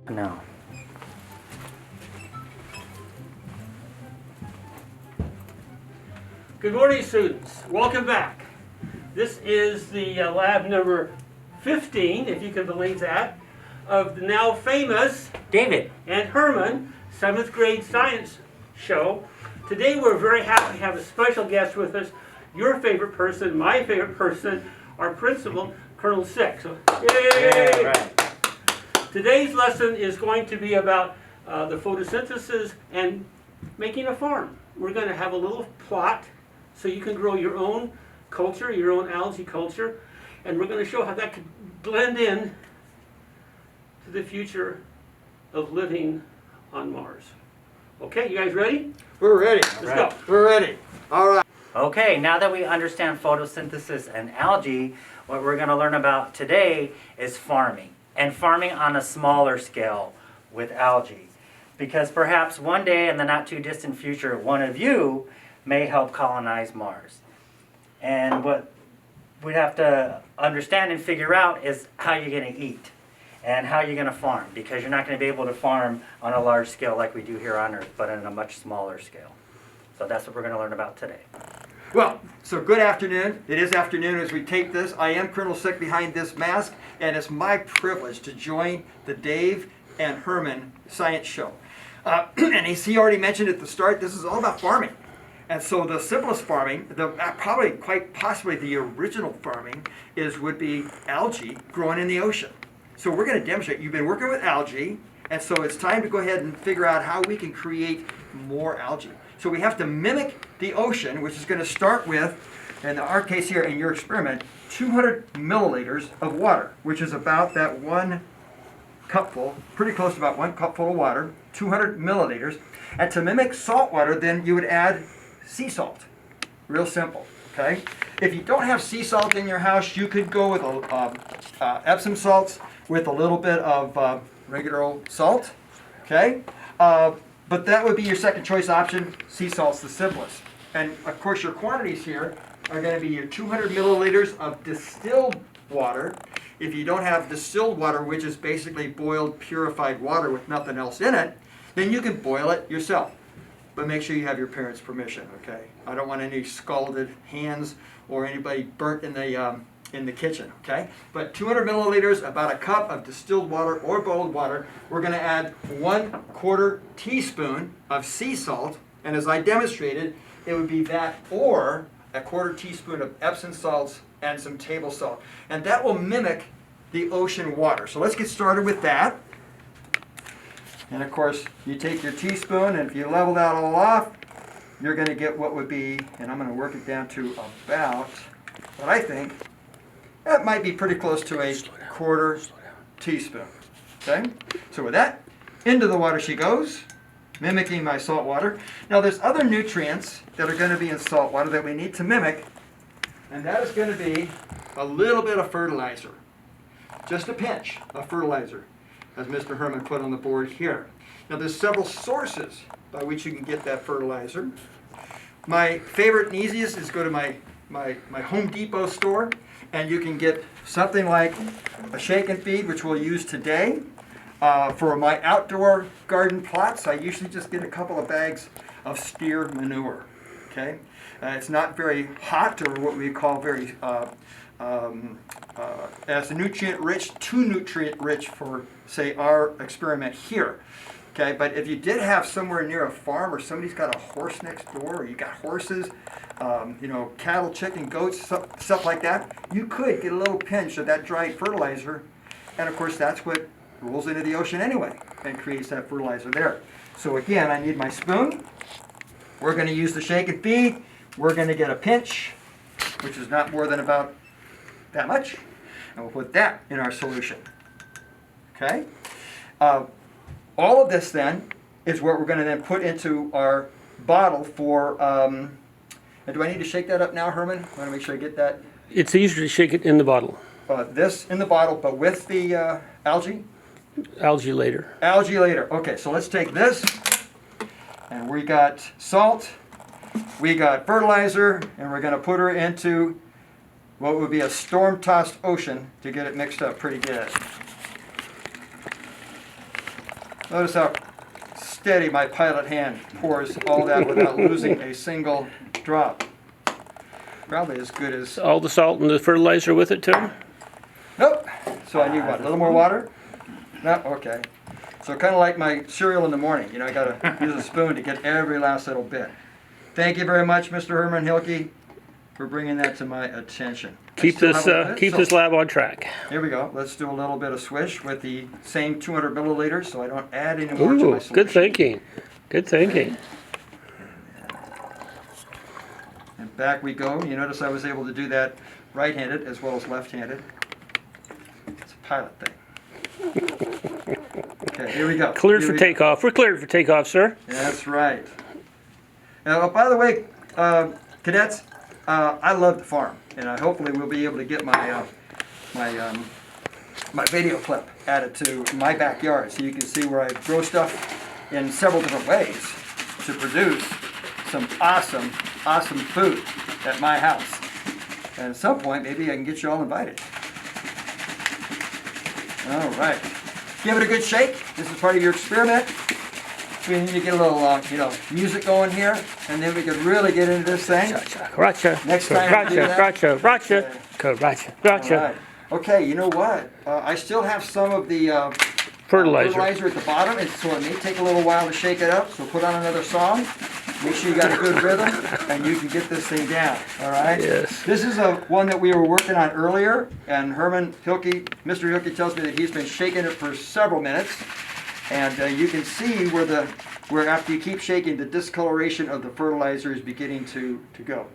No. Good morning, students. Welcome back. This is the lab number 15, if you can believe that, of the now famous David. and Herman 7th grade science show. Today we're very happy to have a special guest with us, your favorite person, my favorite person, our principal, Colonel Sick. So, yay! Yeah, right. Today's lesson is going to be about the photosynthesis and making a farm. We're going to have a little plot so you can grow your own culture, your own algae culture, and we're going to show how that could blend in to the future of living on Mars. Okay, you guys ready? We're ready. Let's go. We're ready. All right. Okay, now that we understand photosynthesis and algae, what we're going to learn about today is farming. And farming on a smaller scale with algae. Because perhaps one day in the not too distant future, one of you may help colonize Mars. And what we have to understand and figure out is how you're going to eat and how you're going to farm. Because you're not going to be able to farm on a large scale like we do here on Earth, but on a much smaller scale. So that's what we're going to learn about today. Well, so good afternoon. It is afternoon as we tape this. I am Colonel Sick behind this mask, and it's my privilege to join the Dave and Herman Science Show. And as he already mentioned at the start, this is all about farming. And so the simplest farming, probably quite possibly the original farming, would be algae growing in the ocean. So we're going to demonstrate. You've been working with algae, and so it's time to go ahead and figure out how we can create more algae. So we have to mimic the ocean, which is going to start with, in our case here in your experiment, 200 milliliters of water, which is about that 1 cupful, pretty close to about 1 cupful of water, 200 milliliters. And to mimic salt water, then you would add sea salt. Real simple, okay? If you don't have sea salt in your house, you could go with Epsom salts with a little bit of regular old salt, okay? But that would be your second choice option. Sea salt's the simplest. And of course your quantities here are going to be your 200 milliliters of distilled water. If you don't have distilled water, which is basically boiled, purified water with nothing else in it, then you can boil it yourself. But make sure you have your parents' permission, okay? I don't want any scalded hands or anybody burnt in the kitchen, okay? But 200 milliliters, about a cup of distilled water or boiled water. We're going to add 1/4 teaspoon of sea salt, and as I demonstrated, it would be that or a 1/4 teaspoon of Epsom salts and some table salt. And that will mimic the ocean water. So let's get started with that. And of course, you take your teaspoon, and if you level that all off, you're going to get what would be, and I'm going to work it down to about what I think that might be pretty close to a 1/4 teaspoon. Okay? So with that, into the water she goes, mimicking my salt water. Now there's other nutrients that are going to be in salt water that we need to mimic, and that is going to be a little bit of fertilizer. Just a pinch of fertilizer, as Mr. Herman put on the board here. Now there's several sources by which you can get that fertilizer. My favorite and easiest is go to my Home Depot store, and you can get something like a shake and feed, which we'll use today. For my outdoor garden plots, I usually just get a couple of bags of steer manure. Okay, it's not very hot, or what we call very as nutrient rich, too nutrient rich for, say, our experiment here. Okay, but if you did have somewhere near a farm, or somebody's got a horse next door, or you got horses, cattle, chicken, goats, stuff like that, you could get a little pinch of that dried fertilizer, and of course that's what rolls into the ocean anyway and creates that fertilizer there. So again, I need my spoon. We're going to use the shake and feed. We're going to get a pinch, which is not more than about that much, and we'll put that in our solution. Okay? All of this then is what we're going to then put into our bottle for, do I need to shake that up now, Herman? I want to make sure I get that. It's easier to shake it in the bottle. This in the bottle, but with the algae? Algae later. Algae later. Okay, so let's take this, and we got salt, we got fertilizer, and we're going to put her into what would be a storm-tossed ocean to get it mixed up pretty good. Notice how steady my pilot hand pours all that without losing a single drop. Probably as good as... All the salt and the fertilizer with it too? Nope. So I need what? A little more water? No? Okay. So kind of like my cereal in the morning. You know, I got to use a spoon to get every last little bit. Thank you very much, Mr. Herman Hilke, for bringing that to my attention. Keep this lab on track. Here we go. Let's do a little bit of swish with the same 200 milliliters so I don't add any more to my solution. Good thinking. Good thinking. And back we go. You notice I was able to do that right-handed as well as left-handed. It's a pilot thing. Okay, here we go. Cleared for takeoff. We're cleared for takeoff, sir. That's right. Now, by the way, cadets, I love the farm, and hopefully we'll be able to get my my video clip added to my backyard so you can see where I grow stuff in several different ways to produce some awesome food at my house. And at some point, maybe I can get you all invited. All right. Give it a good shake. This is part of your experiment. We need to get a little, music going here, and then we can really get into this thing. Gotcha. Next time we do that. Gotcha. All right. Okay, you know what? I still have some of the Fertilizer. at the bottom, and so it may take a little while to shake it up. So put on another song. Make sure you got a good rhythm, and you can get this thing down. All right? Yes. This is one that we were working on earlier, and Herman Hilke, Mr. Hilke tells me that he's been shaking it for several minutes. And you can see where after you keep shaking, the discoloration of the fertilizer is beginning to go.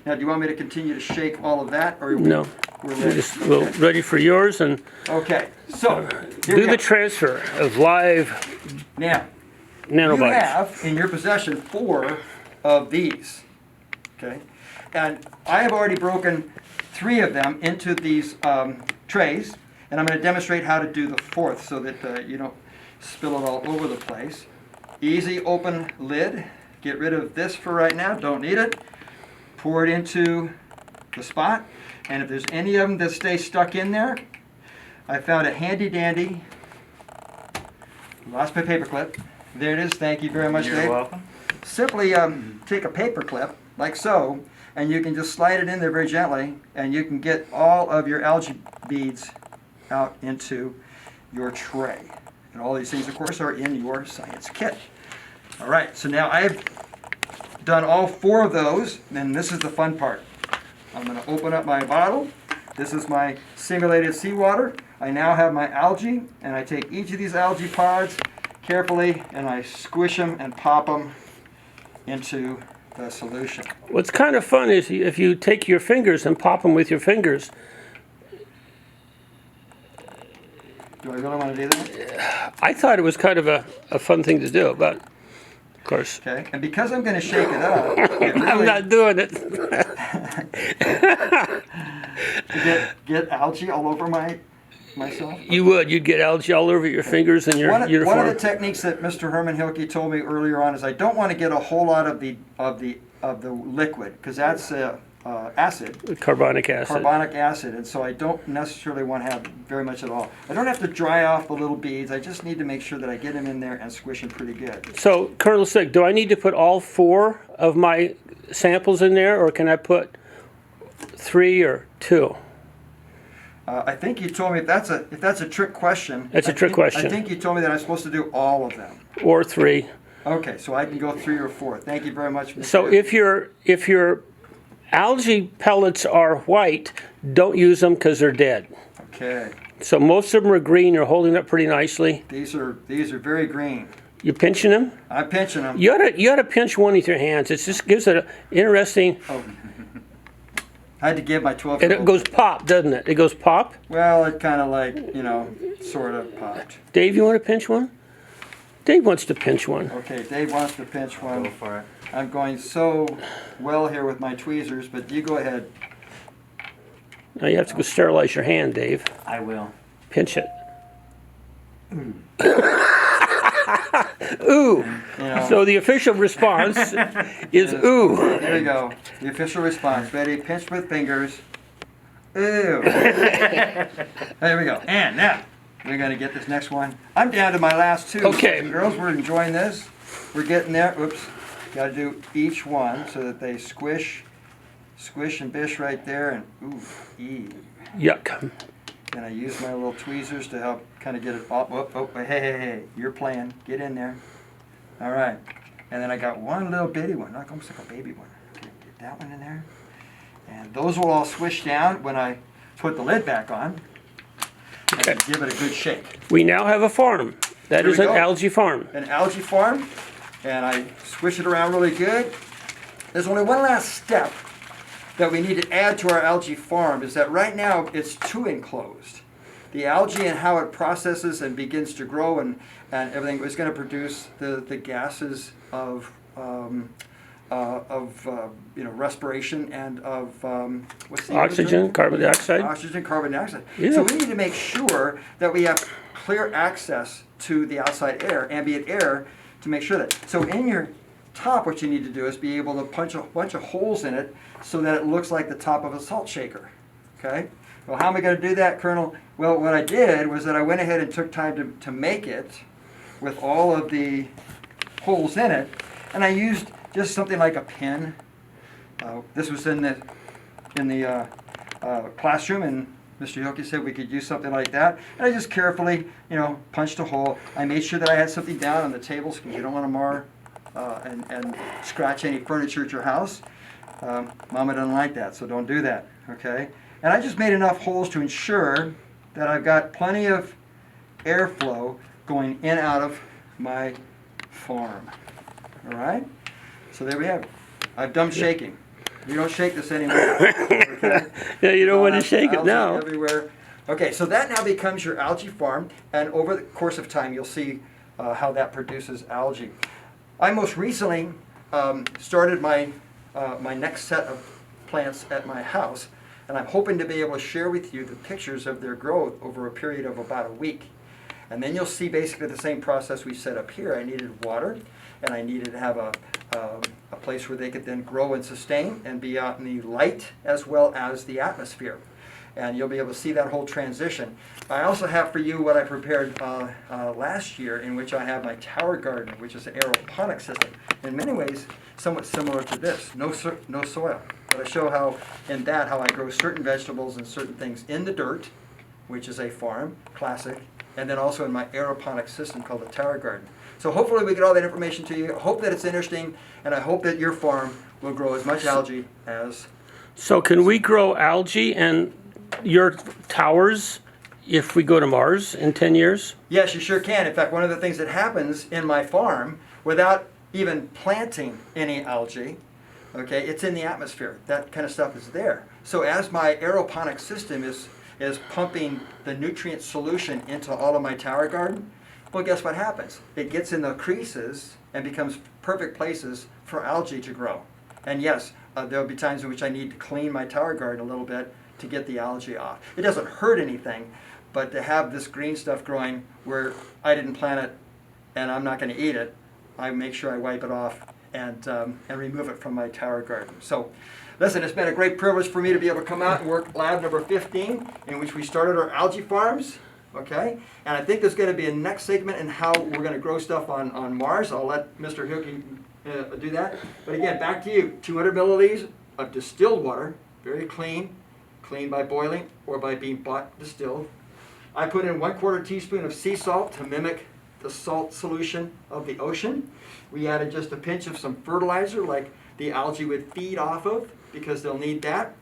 Now, do you want me to continue to shake all of that, or No. we're We're just ready for yours and Okay, so here do we the go. transfer of live Now, you nanobites. have in your possession 4 of these. Okay, and I have already broken 3 of them into these trays, and I'm going to demonstrate how to do the 4th so that you don't spill it all over the place. Easy open lid. Get rid of this for right now. Don't need it. Pour it into the spot. And if there's any of them that stay stuck in there, I found a handy dandy. Lost my paper clip. There it is. Thank you very much, Dave. You're welcome. Simply take a paper clip, like so, and you can just slide it in there very gently, and you can get all of your algae beads out into your tray. And all these things, of course, are in your science kit. All right, so now I've done all 4 of those, and this is the fun part. I'm going to open up my bottle. This is my simulated seawater. I now have my algae, and I take each of these algae pods carefully, and I squish them and pop them into the solution. What's kind of fun is if you take your fingers and pop them with your fingers. Do I really want to do that? I thought it was kind of a fun thing to do, but of course. Okay, and because I'm going to shake it up, it I'm really, not doing it. to get algae all over myself. You'd get algae all over your fingers and your One of uniform. the techniques that Mr. Herman Hilke told me earlier on is I don't want to get a whole lot of the liquid because that's acid, Carbonic acid. and so I don't necessarily want to have very much at all. I don't have to dry off the little beads. I just need to make sure that I get them in there and squish them pretty good. So, Colonel Sick, do I need to put all 4 of my samples in there, or can I put 3 or 2? I think you told me if that's a trick question. That's a trick question. I think you told me that I'm supposed to do all of them. Or 3? Okay, so I can go 3 or 4. Thank you very much, Mr. So if your algae pellets are white, don't use them because they're dead. Okay. So most of them are green. They're holding up pretty nicely. These are very green. You pinching them? I'm pinching them. You ought to pinch one with your hands. It just gives it an interesting. Oh. I had to give my 12. And it goes pop, doesn't it? It goes pop. Well, it kind of like sort of popped. Dave, you want to pinch one? Dave wants to pinch one. Okay, Dave wants to pinch one. Go for it. I'm going so well here with my tweezers, but you go ahead. Now you have to go sterilize your hand, Dave. I will. Pinch it. Ooh. So the official response is ooh. There you go. The official response. Ready? Pinch with fingers. Ew. There we go. And now, we're going to get this next one. I'm down to my last two. Okay. Boys and girls, we're enjoying this. We're getting there. Oops. Got to do each one so that they squish and bish right there. And ooh, Yuck. and I use my little tweezers to help kind of get it up. Oh, hey, you're playing. Get in there. All right. And then I got one little bitty one, almost like a baby one. Okay, get that one in there. And those will all swish down when I put the lid back on. Okay. And give it a good shake. We now have a farm. That Here is we an go. algae farm. An algae farm. And I swish it around really good. There's only one last step that we need to add to our algae farm, is that right now it's too enclosed. The algae and how it processes and begins to grow and everything is going to produce the gases of respiration and of what's the other Oxygen, term? carbon dioxide. Oxygen, carbon dioxide. Yeah. So we need to make sure that we have clear access to the outside air, ambient air, to make sure that. So in your top, what you need to do is be able to punch a bunch of holes in it so that it looks like the top of a salt shaker. Okay? Well, how am I going to do that, Colonel? Well, what I did was that I went ahead and took time to make it with all of the holes in it, and I used just something like a pin. This was in the classroom, and Mr. Yoki said we could use something like that. And I just carefully, punched a hole. I made sure that I had something down on the tables because you don't want to mar and scratch any furniture at your house. Mama doesn't like that, so don't do that, okay? And I just made enough holes to ensure that I've got plenty of airflow going in and out of my farm. All right? So there we have it. I've done shaking. You don't shake this anymore. Okay? Yeah, you don't want to shake it Algae now. everywhere. Okay, so that now becomes your algae farm, and over the course of time, you'll see how that produces algae. I most recently started my next set of plants at my house, and I'm hoping to be able to share with you the pictures of their growth over a period of about a week. And then you'll see basically the same process we set up here. I needed water, and I needed to have a place where they could then grow and sustain and be out in the light as well as the atmosphere. And you'll be able to see that whole transition. I also have for you what I prepared last year, in which I have my tower garden, which is an aeroponic system. In many ways, somewhat similar to this, no soil. But I show how I grow certain vegetables and certain things in the dirt, which is a farm, classic, and then also in my aeroponic system called the tower garden. So hopefully we get all that information to you. I hope that it's interesting, and I hope that your farm will grow as much algae as... So can we grow algae and your towers if we go to Mars in 10 years? Yes, you sure can. In fact, one of the things that happens in my farm, without even planting any algae, okay, it's in the atmosphere. That kind of stuff is there. So as my aeroponic system is pumping the nutrient solution into all of my tower garden, well, guess what happens? It gets in the creases and becomes perfect places for algae to grow. And yes, there'll be times in which I need to clean my tower garden a little bit to get the algae off. It doesn't hurt anything, but to have this green stuff growing where I didn't plant it and I'm not going to eat it, I make sure I wipe it off and remove it from my tower garden. So, listen, it's been a great privilege for me to be able to come out and work lab number 15, in which we started our algae farms. Okay, and I think there's going to be a next segment in how we're going to grow stuff on Mars. I'll let Mr. Hilke do that. But again, back to you. 200 milliliters of distilled water, very clean by boiling or by being bought distilled. I put in 1/4 teaspoon of sea salt to mimic the salt solution of the ocean. We added just a pinch of some fertilizer like the algae would feed off of, because they'll need that.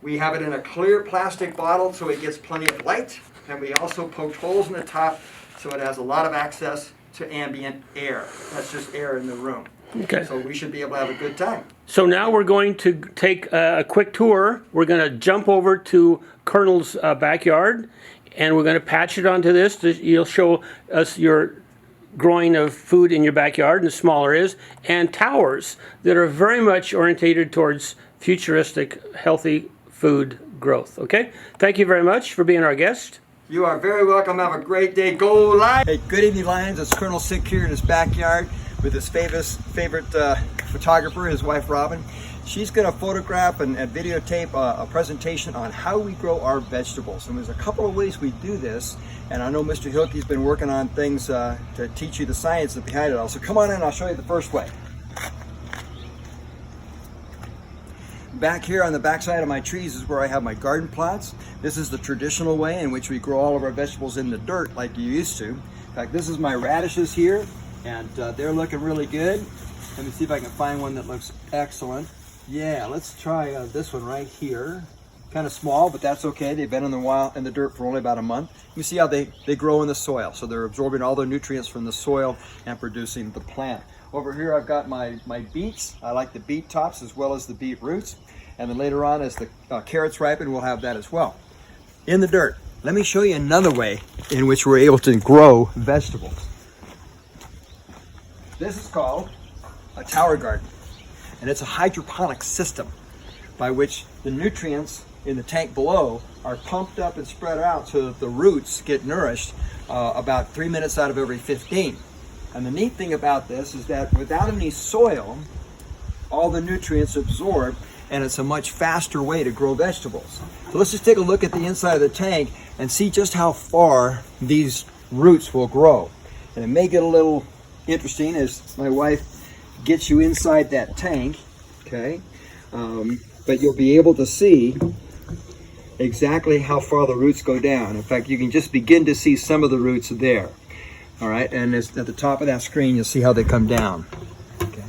We have it in a clear plastic bottle so it gets plenty of light. And we also poked holes in the top so it has a lot of access to ambient air. That's just air in the room. Okay. So we should be able to have a good time. So now we're going to take a quick tour. We're going to jump over to Colonel's backyard, and we're going to patch it onto this. You'll show us your growing of food in your backyard, and smaller is, and towers that are very much orientated towards futuristic, healthy food growth. Okay? Thank you very much for being our guest. You are very welcome. Have a great day. Go Lions! Hey, good evening, Lions. It's Colonel Sick here in his backyard with his favorite photographer, his wife Robin. she's going to photograph and videotape a presentation on how we grow our vegetables. And there's a couple of ways we do this. And I know Mr. Hilke's been working on things to teach you the science behind it all. So come on in, I'll show you the first way. Back here on the backside of my trees is where I have my garden plots. This is the traditional way in which we grow all of our vegetables in the dirt like you used to. In fact, this is my radishes here, and they're looking really good. Let me see if I can find one that looks excellent. Yeah, let's try this one right here. Kind of small, but that's okay. They've been in the dirt for only about a month. You see how they grow in the soil. So they're absorbing all the nutrients from the soil and producing the plant. Over here I've got my beets. I like the beet tops as well as the beet roots. And then later on, as the carrots ripen, we'll have that as well. In the dirt, let me show you another way in which we're able to grow vegetables. This is called a tower garden, and it's a hydroponic system by which the nutrients in the tank below are pumped up and spread out so that the roots get nourished about 3 minutes out of every 15. And the neat thing about this is that without any soil, all the nutrients absorb, and it's a much faster way to grow vegetables. So let's just take a look at the inside of the tank and see just how far these roots will grow. And it may get a little interesting as my wife gets you inside that tank, okay? But you'll be able to see exactly how far the roots go down. In fact, you can just begin to see some of the roots there. All right, and at the top of that screen, you'll see how they come down. Okay.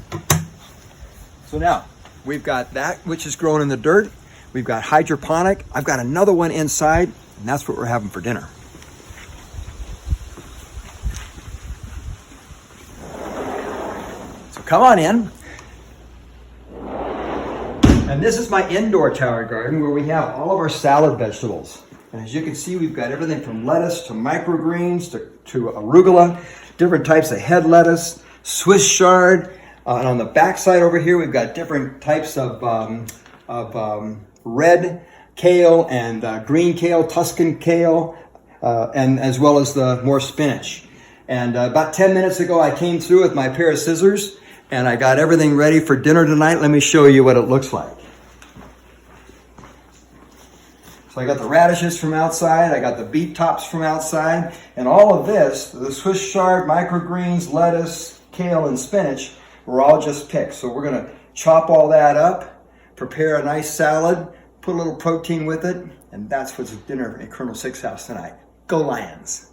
So now, we've got that which is grown in the dirt. We've got hydroponic. I've got another one inside, and that's what we're having for dinner. So come on in. And this is my indoor tower garden where we have all of our salad vegetables. And as you can see, we've got everything from lettuce to microgreens to arugula, different types of head lettuce, Swiss chard. And on the back side over here, we've got different types of red kale and green kale, Tuscan kale, and as well as the more spinach. And about 10 minutes ago, I came through with my pair of scissors, and I got everything ready for dinner tonight. Let me show you what it looks like. So I got the radishes from outside, I got the beet tops from outside, and all of this, the Swiss chard, microgreens, lettuce, kale, and spinach, were all just picked. So we're gonna chop all that up, prepare a nice salad, put a little protein with it, and that's what's dinner in Colonel Sick's house tonight. Go Lions!